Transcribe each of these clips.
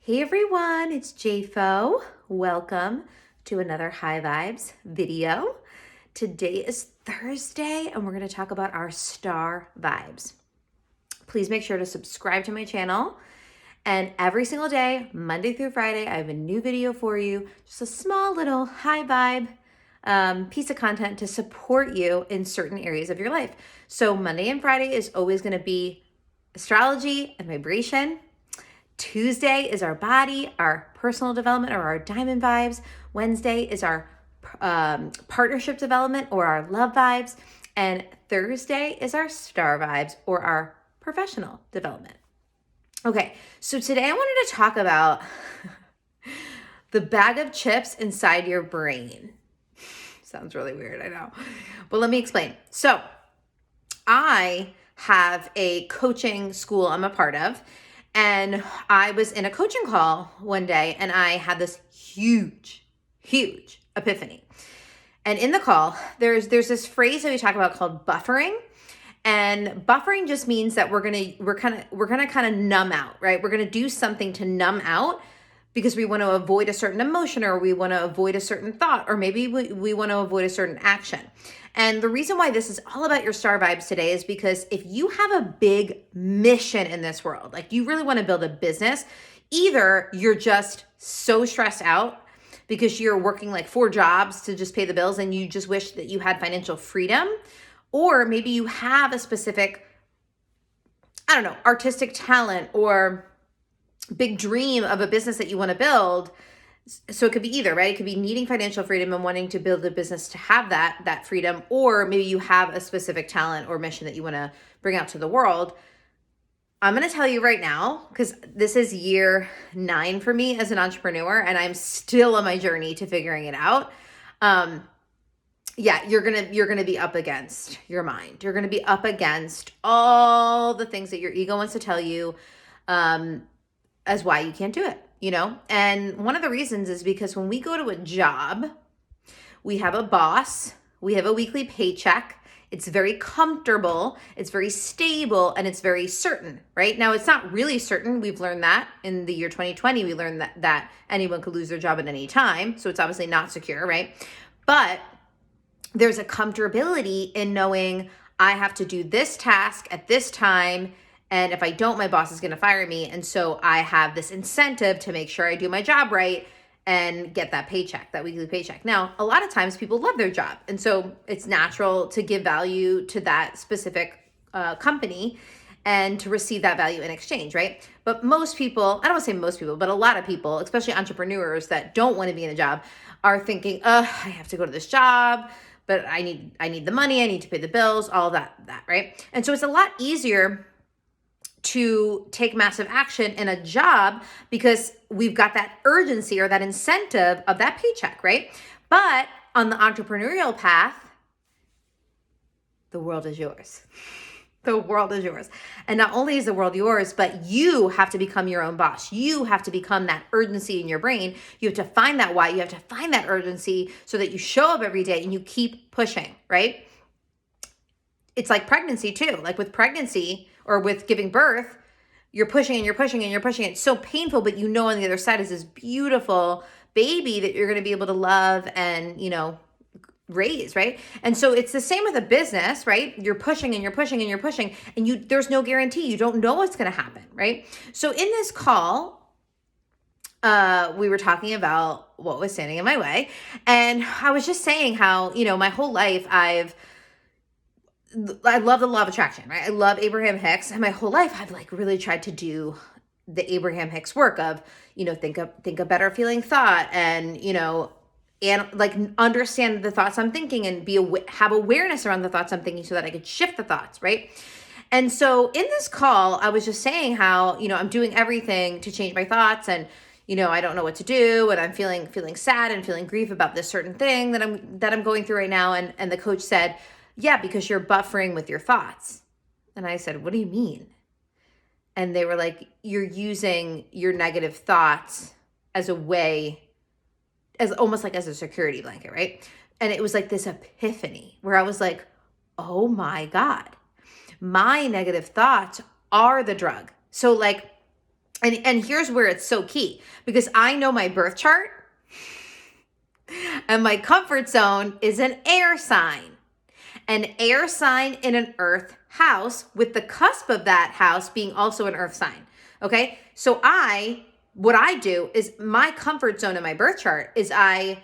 Hey everyone, it's JFO. Welcome to another High Vibes video. Today is Thursday and we're going to talk about our star vibes. Please make sure to subscribe to my channel. And every single day, Monday through Friday, I have a new video for you. Just a small little high vibe piece of content to support you in certain areas of your life. So Monday and Friday is always going to be astrology and vibration. Tuesday is our body, our personal development, or our diamond vibes. Wednesday is our partnership development or our love vibes. And Thursday is our star vibes or our professional development. Okay, so today I wanted to talk about the bag of chips inside your brain. Sounds really weird, I know. But let me explain. So I have a coaching school I'm a part of. And I was in a coaching call one day and I had this huge epiphany. And in the call, there's this phrase that we talk about called buffering. And buffering just means that we're gonna kind of numb out, right? We're gonna do something to numb out because we want to avoid a certain emotion or we want to avoid a certain thought, or maybe we want to avoid a certain action. And the reason why this is all about your star vibes today is because if you have a big mission in this world, like you really want to build a business, either you're just so stressed out because you're working like 4 jobs to just pay the bills and you just wish that you had financial freedom, or maybe you have a specific, I don't know, artistic talent or big dream of a business that you want to build. So it could be either, right? It could be needing financial freedom and wanting to build a business to have that freedom, or maybe you have a specific talent or mission that you want to bring out to the world. I'm going to tell you right now, because this is year 9 for me as an entrepreneur, and I'm still on my journey to figuring it out. You're gonna be up against your mind. You're gonna be up against all the things that your ego wants to tell you, as why you can't do it. And one of the reasons is because when we go to a job, we have a boss, we have a weekly paycheck. It's very comfortable, it's very stable, and it's very certain, right? Now, it's not really certain. We've learned that in the year 2020. We learned that anyone could lose their job at any time. So it's obviously not secure, right? But there's a comfortability in knowing I have to do this task at this time, and if I don't, my boss is going to fire me. And so I have this incentive to make sure I do my job right and get that paycheck, that weekly paycheck. Now, a lot of times people love their job. And so it's natural to give value to that specific company and to receive that value in exchange, right? But most people, I don't want to say most people, but a lot of people, especially entrepreneurs that don't want to be in a job, are thinking, I have to go to this job, but I need the money, I need to pay the bills, all that, right? And so it's a lot easier to take massive action in a job because we've got that urgency or that incentive of that paycheck, right? But on the entrepreneurial path, the world is yours. The world is yours. And not only is the world yours, but you have to become your own boss. You have to become that urgency in your brain. You have to find that why. You have to find that urgency so that you show up every day and you keep pushing, right? It's like pregnancy too. Like with pregnancy or with giving birth, you're pushing and you're pushing and you're pushing. It's so painful, but on the other side is this beautiful baby that you're going to be able to love and, raise, right? And so it's the same with a business, right? You're pushing and you're pushing and you're pushing and there's no guarantee. You don't know what's going to happen, right? So in this call, we were talking about what was standing in my way. And I was just saying how, my whole life I love the law of attraction, right? I love Abraham Hicks, and my whole life I've really tried to do the Abraham Hicks work of, think a better feeling thought and, and understand the thoughts I'm thinking and have awareness around the thoughts I'm thinking so that I could shift the thoughts, right? And so in this call, I was just saying how, I'm doing everything to change my thoughts and, I don't know what to do, and I'm feeling sad and feeling grief about this certain thing that I'm going through right now. And the coach said, yeah, because you're buffering with your thoughts. And I said, what do you mean? And they were like, you're using your negative thoughts as a way, as almost like as a security blanket, right? And it was like this epiphany where I was like, oh my God, my negative thoughts are the drug. So And here's where it's so key, because I know my birth chart and my comfort zone is an air sign. An air sign in an earth house, with the cusp of that house being also an earth sign. Okay. So what I do is, my comfort zone in my birth chart is I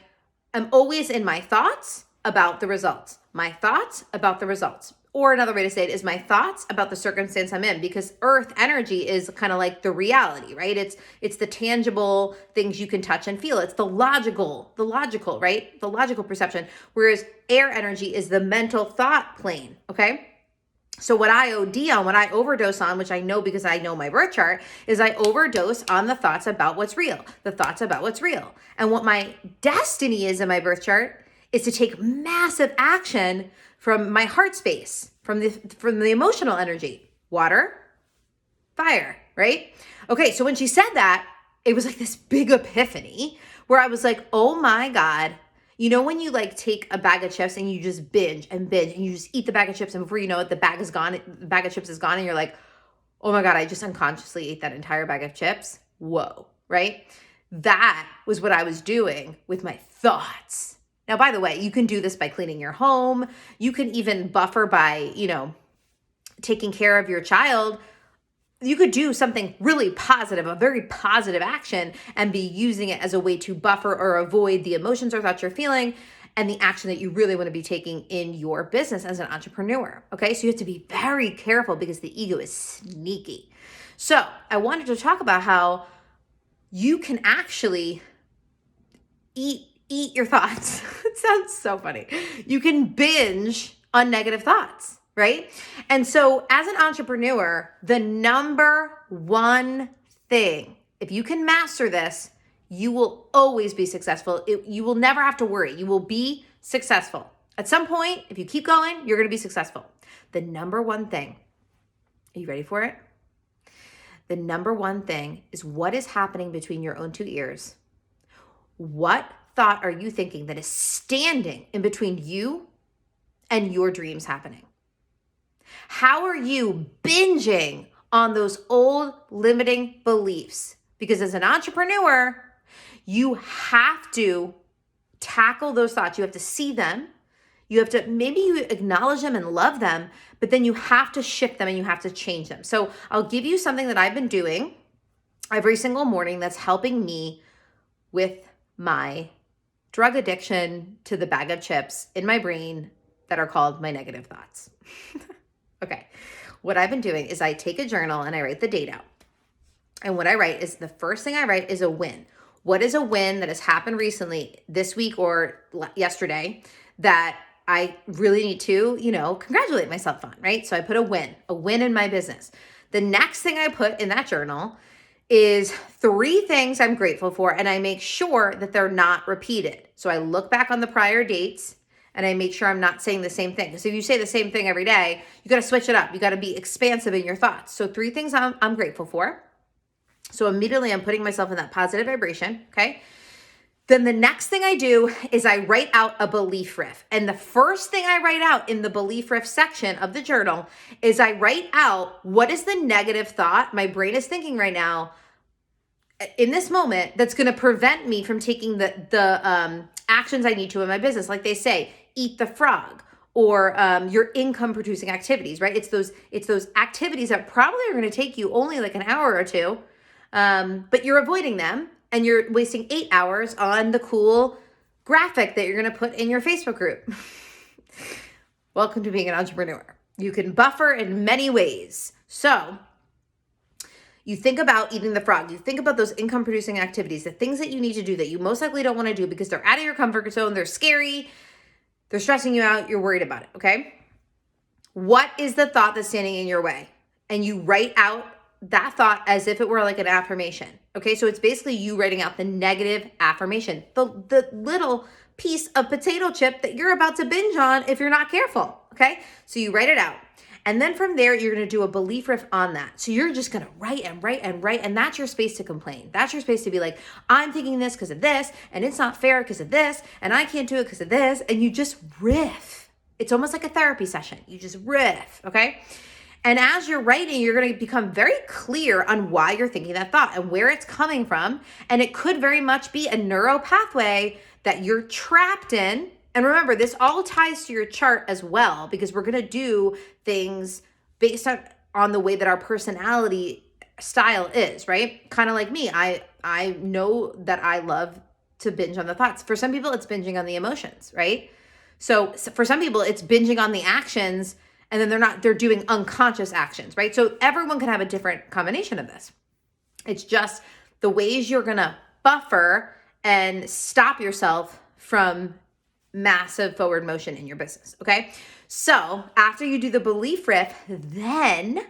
am always in my thoughts about the results. My thoughts about the results. Or another way to say it is my thoughts about the circumstance I'm in, because earth energy is kind of like the reality, right? It's the tangible things you can touch and feel. It's the logical, right? The logical perception. Whereas air energy is the mental thought plane, okay? So what I OD on, what I overdose on, which I know because I know my birth chart, is I overdose on the thoughts about what's real, the thoughts about what's real. And what my destiny is in my birth chart is to take massive action from my heart space, from the emotional energy. Water, fire, right? Okay, so when she said that, it was like this big epiphany where I was like, oh my God. You know when you like take a bag of chips and you just binge and you just eat the bag of chips, and before you know it, the bag of chips is gone, and you're like, oh my God, I just unconsciously ate that entire bag of chips. Whoa, right? That was what I was doing with my thoughts. Now, by the way, you can do this by cleaning your home. You can even buffer by, taking care of your child. You could do something really positive, a very positive action, and be using it as a way to buffer or avoid the emotions or thoughts you're feeling and the action that you really want to be taking in your business as an entrepreneur. Okay, so you have to be very careful because the ego is sneaky. So I wanted to talk about how you can actually eat your thoughts. It sounds so funny. You can binge on negative thoughts, right? And so as an entrepreneur, the number one thing, if you can master this, you will always be successful. You will never have to worry. You will be successful. At some point, if you keep going, you're going to be successful. The number one thing, are you ready for it? The number one thing is what is happening between your own two ears. What thought are you thinking that is standing in between you and your dreams happening? How are you binging on those old limiting beliefs? Because as an entrepreneur, you have to tackle those thoughts. You have to see them. You have to, maybe you acknowledge them and love them, but then you have to shift them and you have to change them. So I'll give you something that I've been doing every single morning that's helping me with my drug addiction to the bag of chips in my brain that are called my negative thoughts. Okay. What I've been doing is I take a journal and I write the date out. And what I write is, the first thing I write is a win. What is a win that has happened recently, this week or yesterday, that I really need to, congratulate myself on, right? So I put a win in my business. The next thing I put in that journal is 3 things I'm grateful for, and I make sure that they're not repeated. So I look back on the prior dates and I make sure I'm not saying the same thing. Because if you say the same thing every day, you got to switch it up. You got to be expansive in your thoughts. So 3 things I'm grateful for. So immediately I'm putting myself in that positive vibration, okay? Then the next thing I do is I write out a belief riff. And the first thing I write out in the belief riff section of the journal is I write out, what is the negative thought my brain is thinking right now in this moment that's going to prevent me from taking the actions I need to in my business. Like they say, eat the frog, or your income producing activities, right? It's those activities that probably are going to take you only like an hour or 2, but you're avoiding them. And you're wasting 8 hours on the cool graphic that you're going to put in your Facebook group. Welcome to being an entrepreneur. You can buffer in many ways. So you think about eating the frog. You think about those income producing activities, the things that you need to do that you most likely don't want to do because they're out of your comfort zone. They're scary. They're stressing you out. You're worried about it. Okay. What is the thought that's standing in your way? And you write out that thought as if it were like an affirmation. Okay, so it's basically you writing out the negative affirmation, the little piece of potato chip that you're about to binge on if you're not careful. Okay, so you write it out. And then from there, you're going to do a belief riff on that. So you're just going to write and write and write. And that's your space to complain. That's your space to be like, I'm thinking this because of this, and it's not fair because of this, and I can't do it because of this. And you just riff. It's almost like a therapy session. You just riff. Okay. And as you're writing, you're going to become very clear on why you're thinking that thought and where it's coming from. And it could very much be a neural pathway that you're trapped in. And remember, this all ties to your chart as well, because we're going to do things based on the way that our personality style is, right? Kind of like me. I know that I love to binge on the thoughts. For some people, it's binging on the emotions, right? So for some people, it's binging on the actions, and then they're doing unconscious actions, right? So everyone can have a different combination of this. It's just the ways you're going to buffer and stop yourself from massive forward motion in your business, okay? So after you do the belief riff, then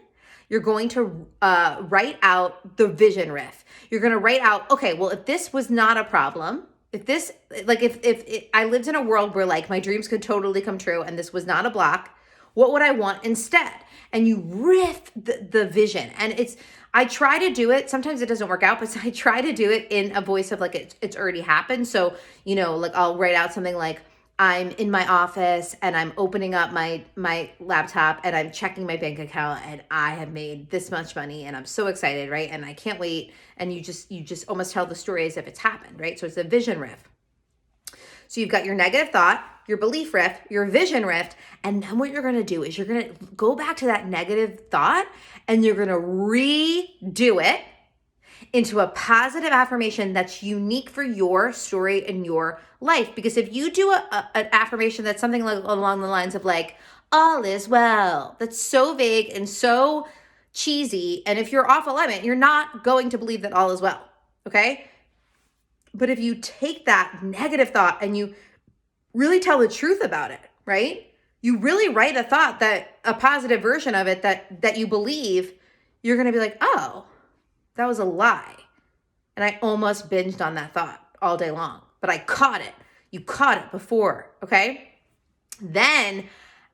you're going to write out the vision riff. You're going to write out, okay, well, if this was not a problem, if I lived in a world where like my dreams could totally come true and this was not a block, what would I want instead? And you riff the vision. And I try to do it. Sometimes it doesn't work out, but I try to do it in a voice of like, it's already happened. So, like I'll write out something like, I'm in my office and I'm opening up my laptop and I'm checking my bank account and I have made this much money and I'm so excited, right? And I can't wait. And you just almost tell the story as if it's happened, right? So it's a vision riff. So you've got your negative thought, your belief riff, your vision riff, and then what you're going to do is you're going to go back to that negative thought and you're going to redo it into a positive affirmation that's unique for your story and your life. Because if you do an affirmation that's something like along the lines of like, all is well, that's so vague and so cheesy. And if you're off alignment, you're not going to believe that all is well, okay? But if you take that negative thought and you really tell the truth about it, right? You really write a thought, that a positive version of it that you believe, you're going to be like, oh, that was a lie. And I almost binged on that thought all day long, but I caught it. You caught it before, okay? Then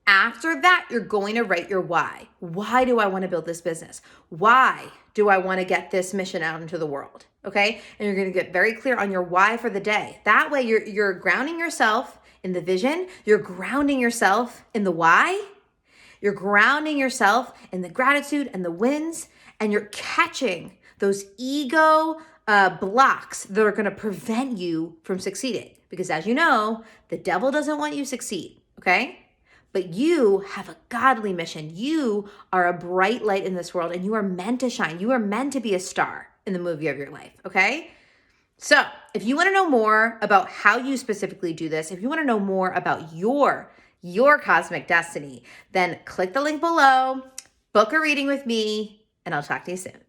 after that, you're going to write your why. Why do I want to build this business? Why do I want to get this mission out into the world? Okay? And you're going to get very clear on your why for the day. That way you're grounding yourself in the vision. You're grounding yourself in the why. You're grounding yourself in the gratitude and the wins. And you're catching those ego blocks that are going to prevent you from succeeding. Because as you know, the devil doesn't want you to succeed. Okay? But you have a godly mission. You are a bright light in this world and you are meant to shine. You are meant to be a star in the movie of your life, okay? So if you want to know more about how you specifically do this, if you want to know more about your cosmic destiny, then click the link below, book a reading with me, and I'll talk to you soon.